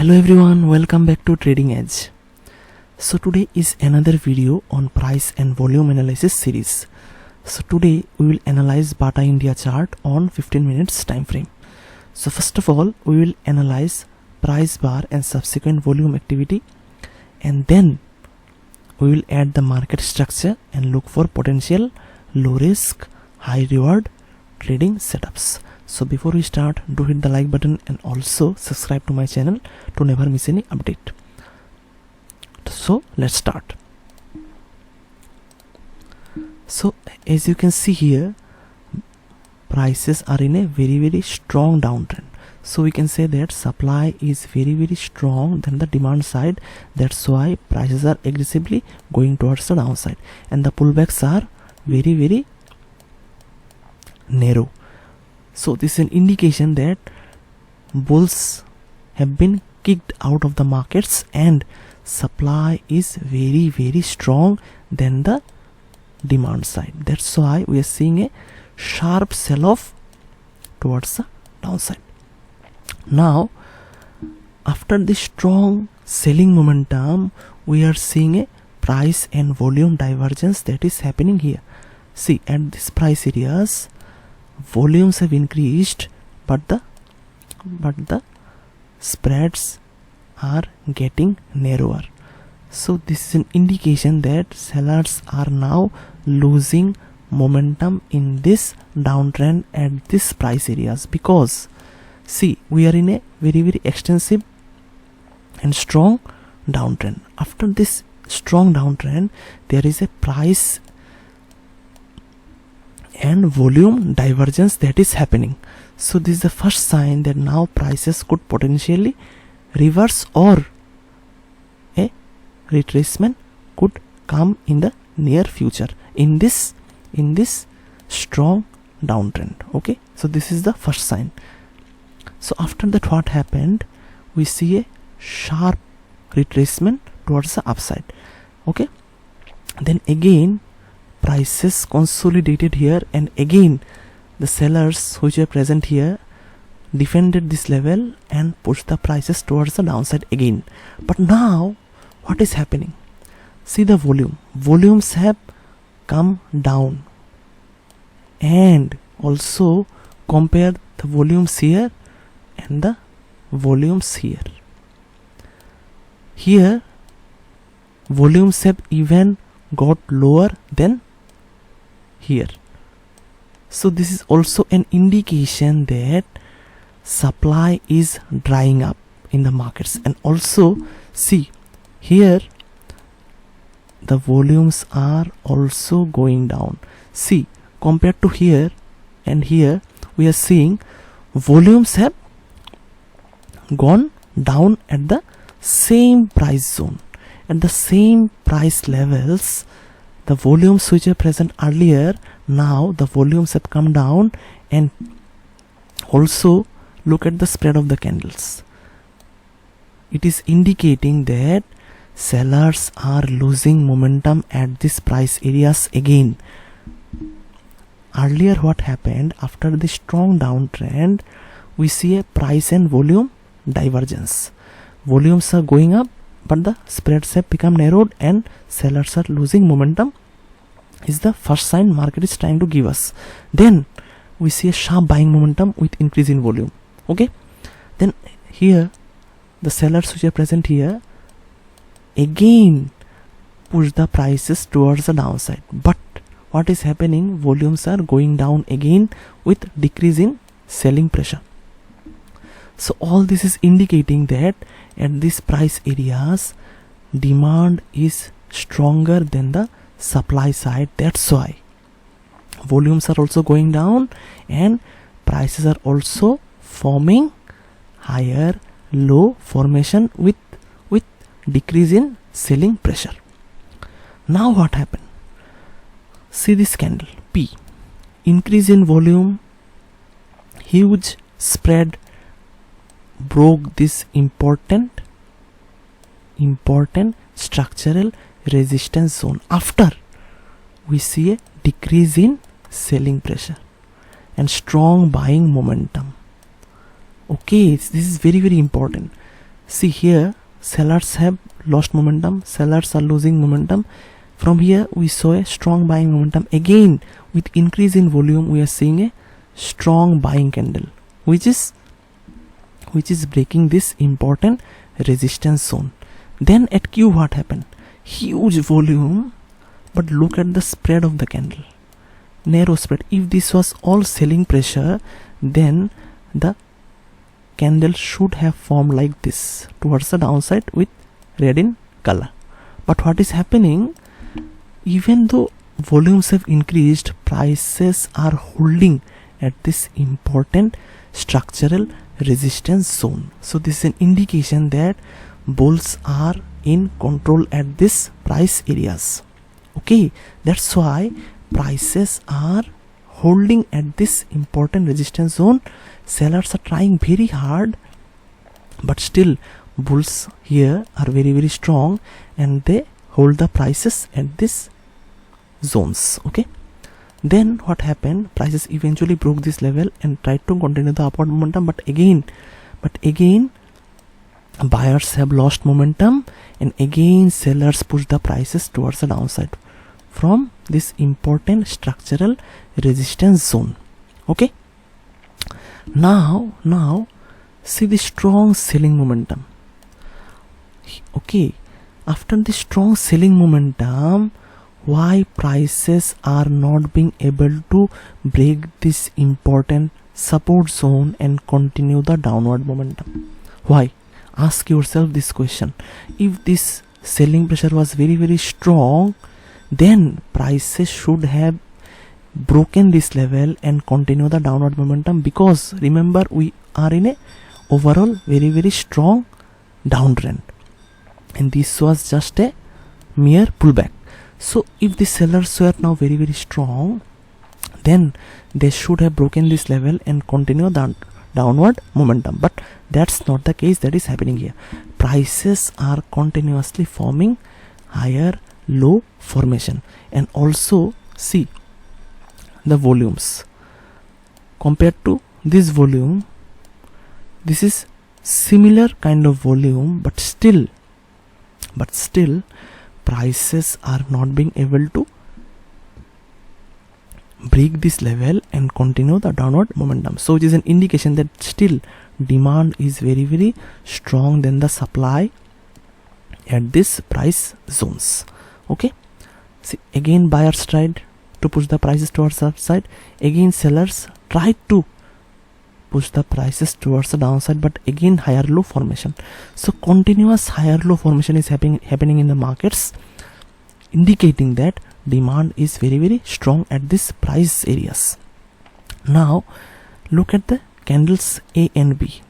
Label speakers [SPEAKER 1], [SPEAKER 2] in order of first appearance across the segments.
[SPEAKER 1] Hello everyone, welcome back to Trading Edge. So today is another video on price and volume analysis series. So today we will analyze Bata India chart on 15 minutes time frame. So first of all, we will analyze price bar and subsequent volume activity, and then we will add the market structure and look for potential low risk, high reward trading setups. So before we start, do hit the like button and also subscribe to my channel to never miss any update. So let's start. So as you can see here, prices are in a very strong downtrend. So we can say that supply is very strong than the demand side. That's why prices are aggressively going towards the downside, and the pullbacks are very narrow. So this is an indication that bulls have been kicked out of the markets and supply is very strong than the demand side. That's why we are seeing a sharp sell-off towards the downside. Now after this strong selling momentum, we are seeing a price and volume divergence that is happening here. See, at this price areas, volumes have increased, but the spreads are getting narrower. So this is an indication that sellers are now losing momentum in this downtrend at this price areas, because see, we are in a very extensive and strong downtrend. After this strong downtrend, there is a price and volume divergence that is happening. So this is the first sign that now prices could potentially reverse, or a retracement could come in the near future in this strong downtrend. Okay, so this is the first sign. So after that, what happened? We see a sharp retracement towards the upside. Okay, then again prices consolidated here, and again the sellers which were present here defended this level and pushed the prices towards the downside again. But now what is happening? See the volumes have come down, and also compare the volumes here and the volumes here. Here volumes have even got lower than here. So this is also an indication that supply is drying up in the markets. And also see here, the volumes are also going down. See, compared to here and here, we are seeing volumes have gone down at the same price zone, at the same price levels. The volumes which are present earlier, now the volumes have come down. And also look at the spread of the candles. It is indicating that sellers are losing momentum at this price areas again. Earlier what happened? After the strong downtrend, we see a price and volume divergence. Volumes are going up, but the spreads have become narrowed and sellers are losing momentum. Is the first sign market is trying to give us. Then we see a sharp buying momentum with increase in volume. Okay, then here the sellers which are present here again push the prices towards the downside. But what is happening? Volumes are going down again with decrease in selling pressure. So all this is indicating that at this price areas, demand is stronger than the supply side. That's why volumes are also going down and prices are also forming higher low formation with decrease in selling pressure. Now what happened? See this candle P, increase in volume, huge spread, broke this important structural resistance zone. After we see a decrease in selling pressure and strong buying momentum. Okay, this is very important. See here, sellers have lost momentum, sellers are losing momentum. From here we saw a strong buying momentum. Again, with increase in volume, we are seeing a strong buying candle, which is breaking this important resistance zone. Then at Q, what happened? Huge volume, but look at the spread of the candle, narrow spread. If this was all selling pressure, then the candle should have formed like this towards the downside with red in color. But what is happening, even though volumes have increased, prices are holding at this important structural resistance zone. So this is an indication that bulls are in control at this price areas. Okay, that's why prices are holding at this important resistance zone. Sellers are trying very hard, but still bulls here are very strong, and they hold the prices at this zones. Okay, then what happened? Prices eventually broke this level and tried to continue the upward momentum, but again buyers have lost momentum, and again sellers push the prices towards the downside from this important structural resistance zone. Okay, now see the strong selling momentum. Okay, after the strong selling momentum, why prices are not being able to break this important support zone and continue the downward momentum? Why? Ask yourself this question. If this selling pressure was very strong, then prices should have broken this level and continue the downward momentum, because remember, we are in a overall very strong downtrend, and this was just a mere pullback. So if the sellers were now very strong, then they should have broken this level and continue the downward momentum, but that's not the case that is happening here. Prices are continuously forming higher low formation. And also see the volumes compared to this volume, this is similar kind of volume, but still prices are not being able to break this level and continue the downward momentum. So it is an indication that still demand is very strong than the supply at this price zones. Okay, see, again buyers tried to push the prices towards the upside, again sellers tried to push the prices towards the downside, but again higher low formation. So continuous higher low formation is happening in the markets, indicating that demand is very strong at this price areas. Now look at the candles A and B.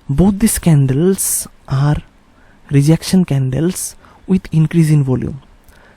[SPEAKER 1] Both these candles are rejection candles with increase in volume.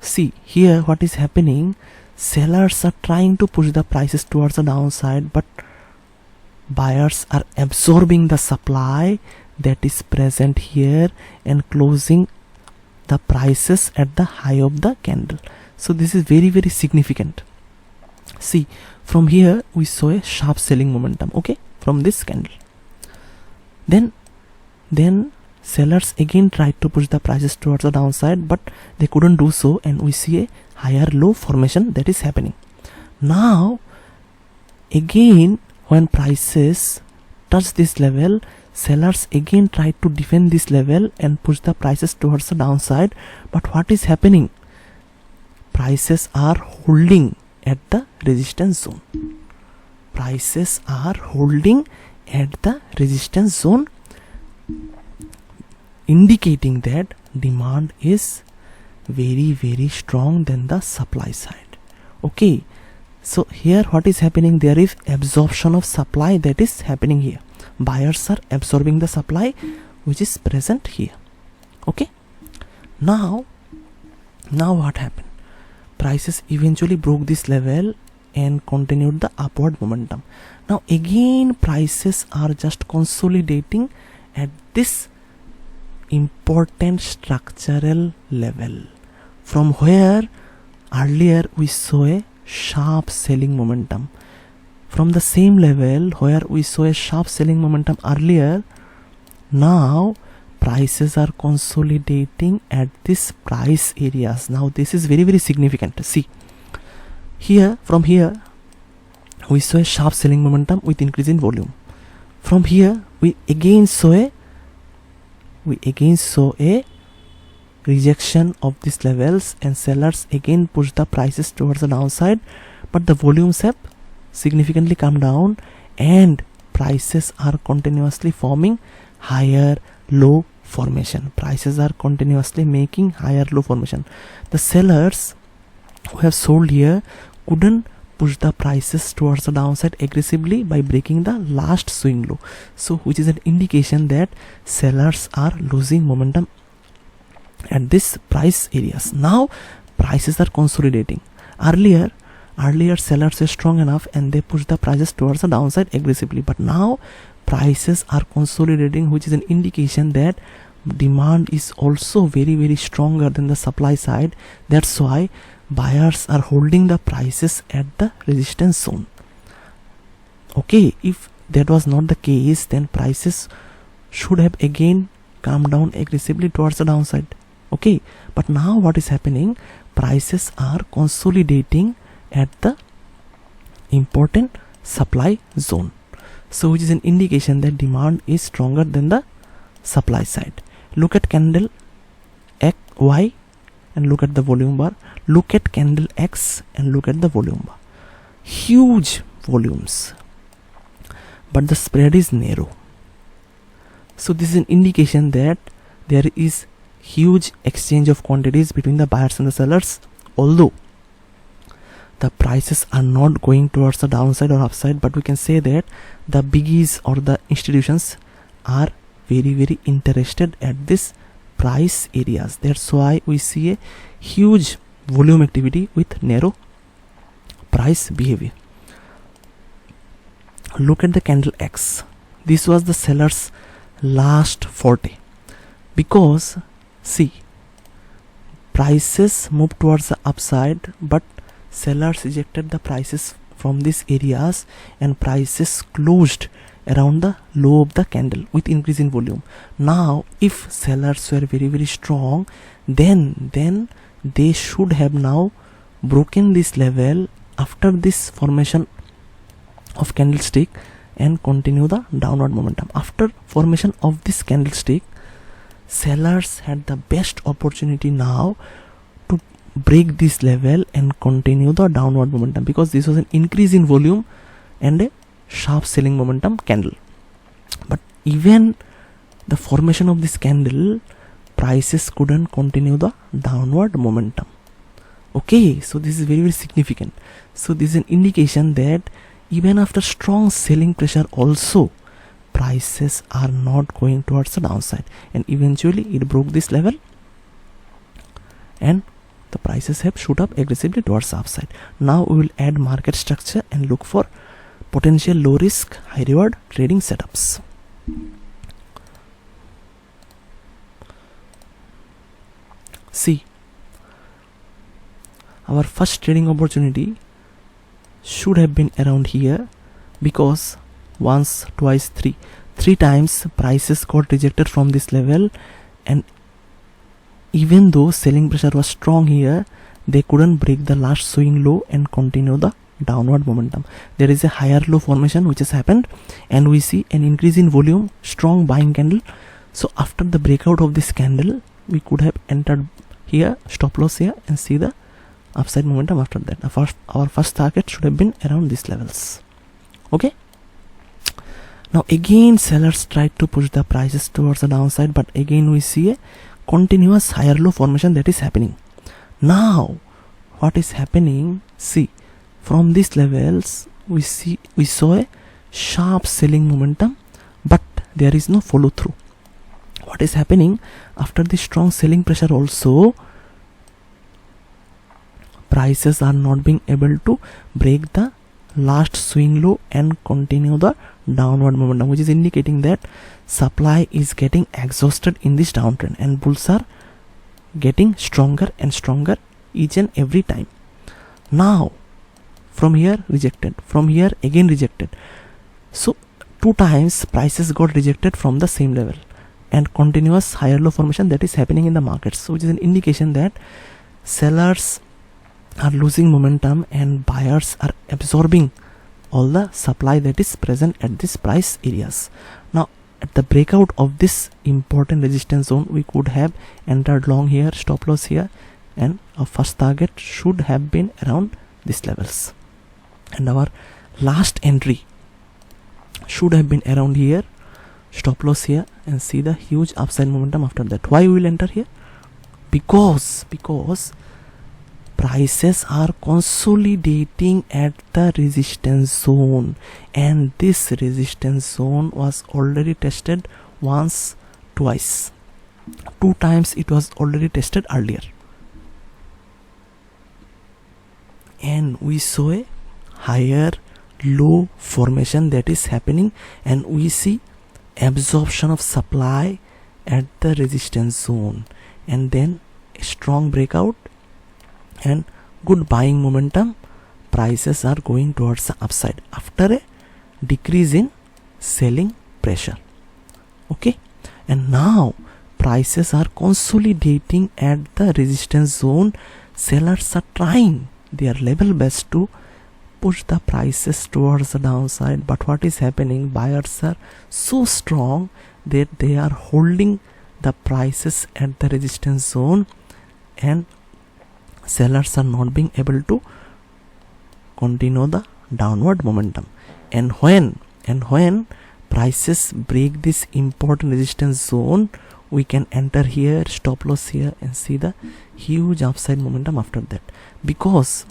[SPEAKER 1] See here what is happening, sellers are trying to push the prices towards the downside, but buyers are absorbing the supply that is present here and closing the prices at the high of the candle. So this is very significant. See, from here we saw a sharp selling momentum, okay, from this candle. Then sellers again tried to push the prices towards the downside, but they couldn't do so, and we see a higher low formation that is happening. Now again, when prices touch this level, sellers again tried to defend this level and push the prices towards the downside, but what is happening? Prices are holding at the resistance zone. Prices are holding at the resistance zone, indicating that demand is very strong than the supply side. Okay, so here what is happening? There is absorption of supply that is happening here. Buyers are absorbing the supply which is present here. Okay, now what happened? Prices eventually broke this level and continued the upward momentum. Now again prices are just consolidating at this important structural level, from where earlier we saw a sharp selling momentum. From the same level where we saw a sharp selling momentum earlier, Now prices are consolidating at this price areas. Now this is very significant. See here, from here we saw a sharp selling momentum with increase in volume. From here we again saw a rejection of these levels, and sellers again push the prices towards the downside, but the volumes have significantly come down and prices are continuously forming higher low formation. Prices are continuously making higher low formation. The sellers who have sold here couldn't push the prices towards the downside aggressively by breaking the last swing low, so which is an indication that sellers are losing momentum at this price areas. Now prices are consolidating. Earlier sellers were strong enough and they pushed the prices towards the downside aggressively, but now prices are consolidating, which is an indication that demand is also very stronger than the supply side. That's why buyers are holding the prices at the resistance zone. Okay, if that was not the case, then prices should have again come down aggressively towards the downside. Okay, but now what is happening? Prices are consolidating at the important supply zone, so which is an indication that demand is stronger than the supply side. Look at candle Y and look at the volume bar. Look at candle X and look at the volume bar. Huge volumes, but the spread is narrow. So this is an indication that there is huge exchange of quantities between the buyers and the sellers, although the prices are not going towards the downside or upside, but we can say that the biggies or the institutions are very interested at this price areas. That's why we see a huge volume activity with narrow price behavior. Look at the candle X. This was the sellers last forte, because see, prices moved towards the upside, but sellers rejected the prices from these areas and prices closed around the low of the candle with increase in volume. Now if sellers were very strong, then they should have now broken this level after this formation of candlestick and continue the downward momentum. After formation of this candlestick, sellers had the best opportunity now to break this level and continue the downward momentum, because this was an increase in volume and a sharp selling momentum candle. But even the formation of this candle, prices couldn't continue the downward momentum. Okay, so this is very significant. So this is an indication that even after strong selling pressure also, prices are not going towards the downside, and eventually it broke this level and the prices have shoot up aggressively towards the upside. Now we will add market structure and look for potential low risk high reward trading setups. See, our first trading opportunity should have been around here, because once, twice, three times prices got rejected from this level, and even though selling pressure was strong here, they couldn't break the last swing low and continue the downward momentum. There is a higher low formation which has happened, and we see an increase in volume, strong buying candle. So after the breakout of this candle, we could have entered here, stop loss here, and see the upside momentum after that. Our first target should have been around these levels. Okay, now again sellers tried to push the prices towards the downside, but again we see a continuous higher low formation that is happening. Now what is happening? See, from these levels we saw a sharp selling momentum, but there is no follow through. What is happening? After the strong selling pressure also, prices are not being able to break the last swing low and continue the downward momentum, which is indicating that supply is getting exhausted in this downtrend and bulls are getting stronger and stronger each and every time. Now from here rejected, from here again rejected, so two times prices got rejected from the same level. and continuous higher low formation that is happening in the markets, so which is an indication that sellers are losing momentum and buyers are absorbing all the supply that is present at this price areas. Now at the breakout of this important resistance zone, we could have entered long here, stop loss here, and our first target should have been around these levels, and our last entry should have been around here, stop loss here, and see the huge upside momentum after that. Why we will enter here? Because prices are consolidating at the resistance zone, and this resistance zone was already tested once, twice, 2 times it was already tested earlier, and we saw a higher low formation that is happening, and we see absorption of supply at the resistance zone, and then a strong breakout and good buying momentum. Prices are going towards the upside after a decrease in selling pressure. Okay, and now prices are consolidating at the resistance zone. Sellers are trying their level best to push the prices towards the downside, but what is happening? Buyers are so strong that they are holding the prices at the resistance zone, and sellers are not being able to continue the downward momentum. And when prices break this important resistance zone, we can enter here, stop loss here, and see the huge upside momentum after that, because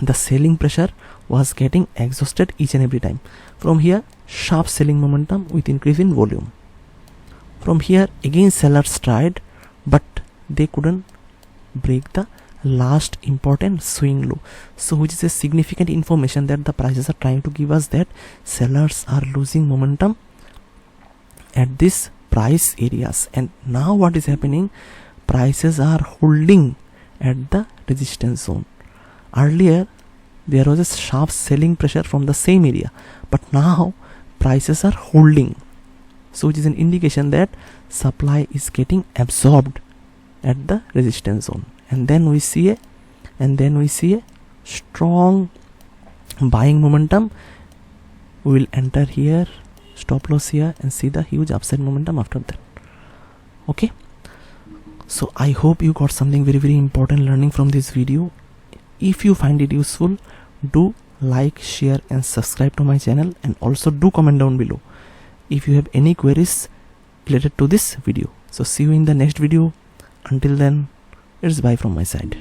[SPEAKER 1] the selling pressure was getting exhausted each and every time. From here, sharp selling momentum with increase in volume. From here again sellers tried, but they couldn't break the last important swing low, so which is a significant information that the prices are trying to give us that sellers are losing momentum at this price areas. And now what is happening? Prices are holding at the resistance zone. Earlier there was a sharp selling pressure from the same area, but now prices are holding, so which is an indication that supply is getting absorbed at the resistance zone. And then we see a strong buying momentum. We will enter here, stop loss here, and see the huge upside momentum after that. Okay, so I hope you got something very important learning from this video. If you find it useful, do like, share, and subscribe to my channel, and also do comment down below if you have any queries related to this video. So see you in the next video. Until then, it's bye from my side.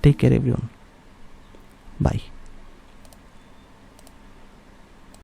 [SPEAKER 1] Take care everyone. Bye.